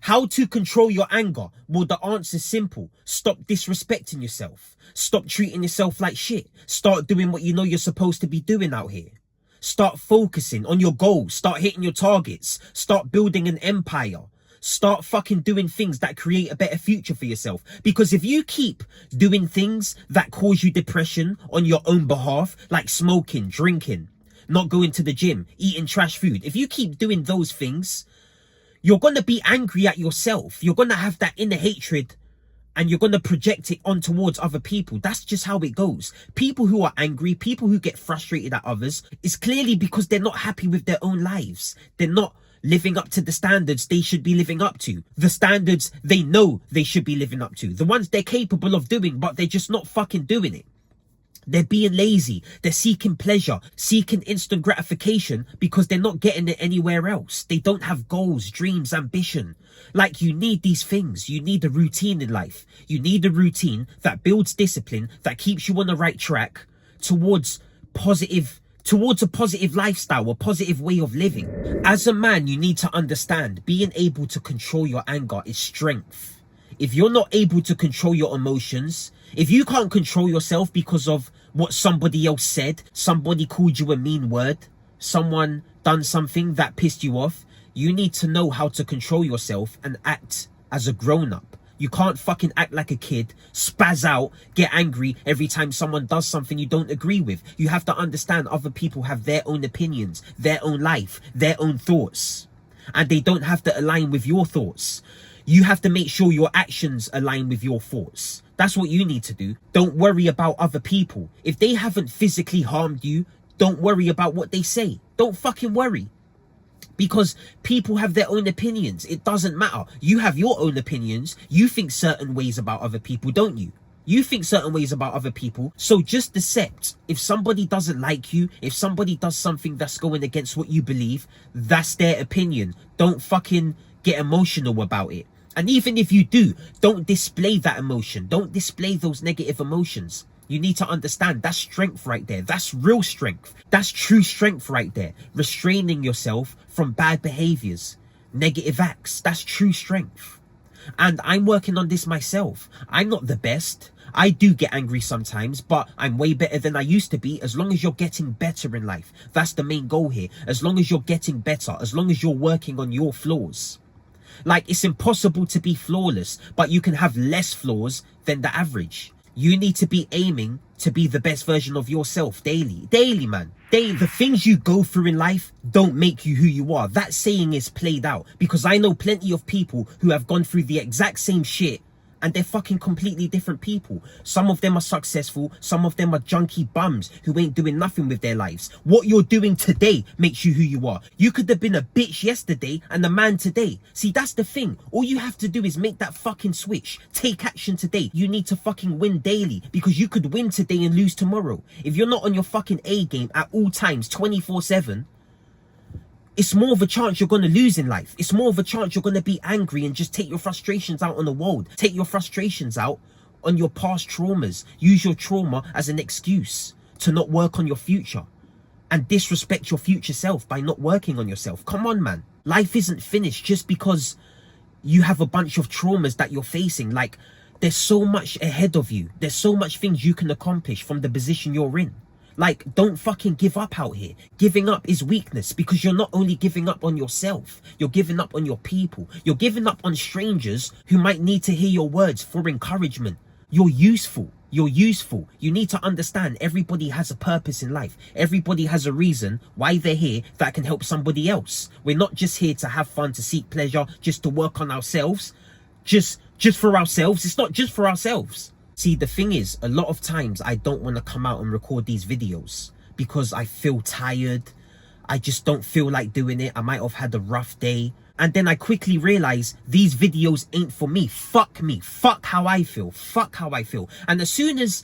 How to control your anger? Well, the answer's simple. Stop disrespecting yourself. Stop treating yourself like shit. Start doing what you know you're supposed to be doing out here. Start focusing on your goals. Start hitting your targets. Start building an empire. Start fucking doing things that create a better future for yourself. Because if you keep doing things that cause you depression on your own behalf, like smoking, drinking, not going to the gym, eating trash food, if you keep doing those things, you're going to be angry at yourself. You're going to have that inner hatred and you're going to project it on towards other people. That's just how it goes. People who are angry, people who get frustrated at others, is clearly because they're not happy with their own lives. They're not living up to the standards they should be living up to. The standards they know they should be living up to. The ones they're capable of doing, but they're just not fucking doing it. They're being lazy. They're seeking pleasure, seeking instant gratification because they're not getting it anywhere else. They don't have goals, dreams, ambition. Like, you need these things. You need a routine in life. You need a routine that builds discipline, that keeps you on the right track towards a positive lifestyle, a positive way of living. As a man, you need to understand being able to control your anger is strength. If you're not able to control your emotions, if you can't control yourself because of what somebody else said, somebody called you a mean word, someone done something that pissed you off, you need to know how to control yourself and act as a grown-up. You can't fucking act like a kid, spaz out, get angry every time someone does something you don't agree with. You have to understand other people have their own opinions, their own life, their own thoughts, and they don't have to align with your thoughts. You have to make sure your actions align with your thoughts. That's what you need to do. Don't worry about other people. If they haven't physically harmed you, don't worry about what they say. Don't fucking worry. Because people have their own opinions. It doesn't matter. You have your own opinions. You think certain ways about other people, don't you? You think certain ways about other people. So just accept. If somebody doesn't like you, if somebody does something that's going against what you believe, that's their opinion. Don't fucking get emotional about it. And even if you do, don't display that emotion. Don't display those negative emotions. You need to understand that's strength right there. That's real strength. That's true strength right there. Restraining yourself from bad behaviors, negative acts. That's true strength. And I'm working on this myself. I'm not the best. I do get angry sometimes, but I'm way better than I used to be. As long as you're getting better in life, that's the main goal here. As long as you're getting better, as long as you're working on your flaws. Like, it's impossible to be flawless, but you can have less flaws than the average. You need to be aiming to be the best version of yourself daily. Daily, man. Daily. The things you go through in life don't make you who you are. That saying is played out, because I know plenty of people who have gone through the exact same shit and they're fucking completely different people. Some of them are successful. Some of them are junky bums who ain't doing nothing with their lives. What you're doing today makes you who you are. You could have been a bitch yesterday and a man today. See, that's the thing. All you have to do is make that fucking switch. Take action today. You need to fucking win daily, because you could win today and lose tomorrow. If you're not on your fucking A game at all times, 24/7, it's more of a chance you're going to lose in life. It's more of a chance you're going to be angry and just take your frustrations out on the world. Take your frustrations out on your past traumas. Use your trauma as an excuse to not work on your future and disrespect your future self by not working on yourself. Come on, man. Life isn't finished just because you have a bunch of traumas that you're facing. Like, there's so much ahead of you. There's so much things you can accomplish from the position you're in. Like, don't fucking give up out here. Giving up is weakness, because you're not only giving up on yourself, you're giving up on your people. You're giving up on strangers who might need to hear your words for encouragement. You're useful. You're useful. You need to understand everybody has a purpose in life. Everybody has a reason why they're here that can help somebody else. We're not just here to have fun, to seek pleasure, just to work on ourselves. Just for ourselves. It's not just for ourselves. See, the thing is, a lot of times I don't want to come out and record these videos because I feel tired. I just don't feel like doing it. I might have had a rough day. And then I quickly realize these videos ain't for me. Fuck me. Fuck how I feel. Fuck how I feel. And as soon as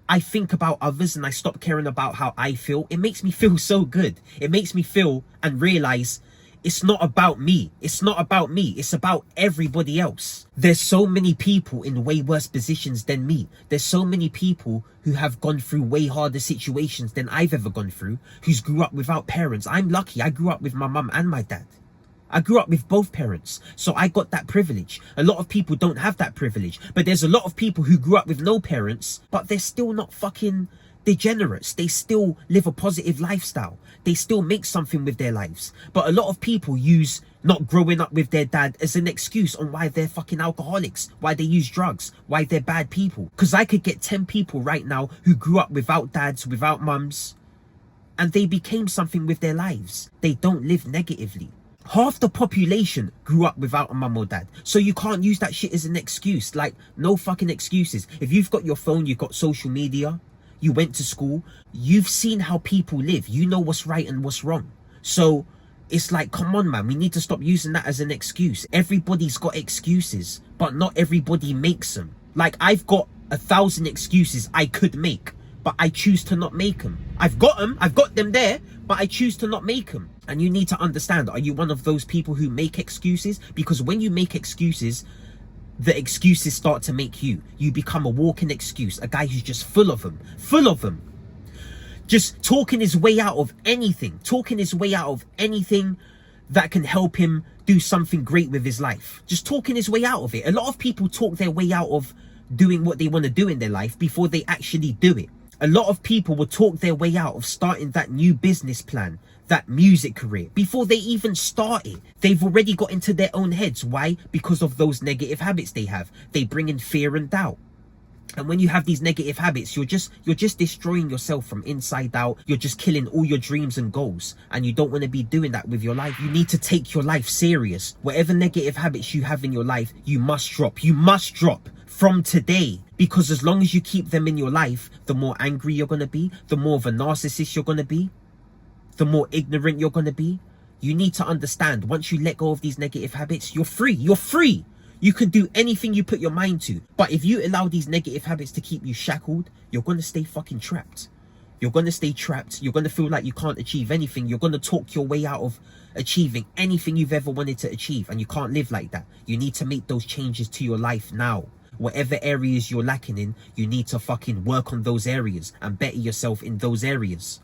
I think about others and I stop caring about how I feel, it makes me feel so good. It makes me feel and realize it's not about me. It's not about me. It's about everybody else. There's so many people in way worse positions than me. There's so many people who have gone through way harder situations than I've ever gone through, who's grew up without parents. I'm lucky. I grew up with my mum and my dad. I grew up with both parents, so I got that privilege. A lot of people don't have that privilege, but there's a lot of people who grew up with no parents, but they're still not fucking degenerates. They still live a positive lifestyle. They still make something with their lives. But a lot of people use not growing up with their dad as an excuse on why they're fucking alcoholics, why they use drugs, why they're bad people. Because I could get 10 people right now who grew up without dads, without mums, and they became something with their lives. They don't live negatively. Half the population grew up without a mum or dad. So you can't use that shit as an excuse. Like, no fucking excuses. If you've got your phone, you've got social media, you went to school, you've seen how people live. You know what's right and what's wrong. So it's like, come on, man, we need to stop using that as an excuse. Everybody's got excuses, but not everybody makes them. Like, I've got 1,000 excuses I could make, but I choose to not make them. I've got them there, but I choose to not make them. And you need to understand, are you one of those people who make excuses? Because when you make excuses, the excuses start to make you. You become a walking excuse, a guy who's just full of them. Just talking his way out of anything, that can help him do something great with his life. Just talking his way out of it. A lot of people talk their way out of doing what they want to do in their life before they actually do it. A lot of people will talk their way out of starting that new business plan, that music career, before they even start it. They've already got into their own heads. Why? Because of those negative habits they have. They bring in fear and doubt. And when you have these negative habits, you're just destroying yourself from inside out. You're just killing all your dreams and goals. And you don't want to be doing that with your life. You need to take your life serious. Whatever negative habits you have in your life, you must drop. You must drop from today. Because as long as you keep them in your life, the more angry you're going to be, the more of a narcissist you're going to be, the more ignorant you're going to be. You need to understand, once you let go of these negative habits, you're free. You're free. You can do anything you put your mind to. But if you allow these negative habits to keep you shackled, you're going to stay fucking trapped. You're going to stay trapped. You're going to feel like you can't achieve anything. You're going to talk your way out of achieving anything you've ever wanted to achieve. And you can't live like that. You need to make those changes to your life now. Whatever areas you're lacking in, you need to fucking work on those areas and better yourself in those areas.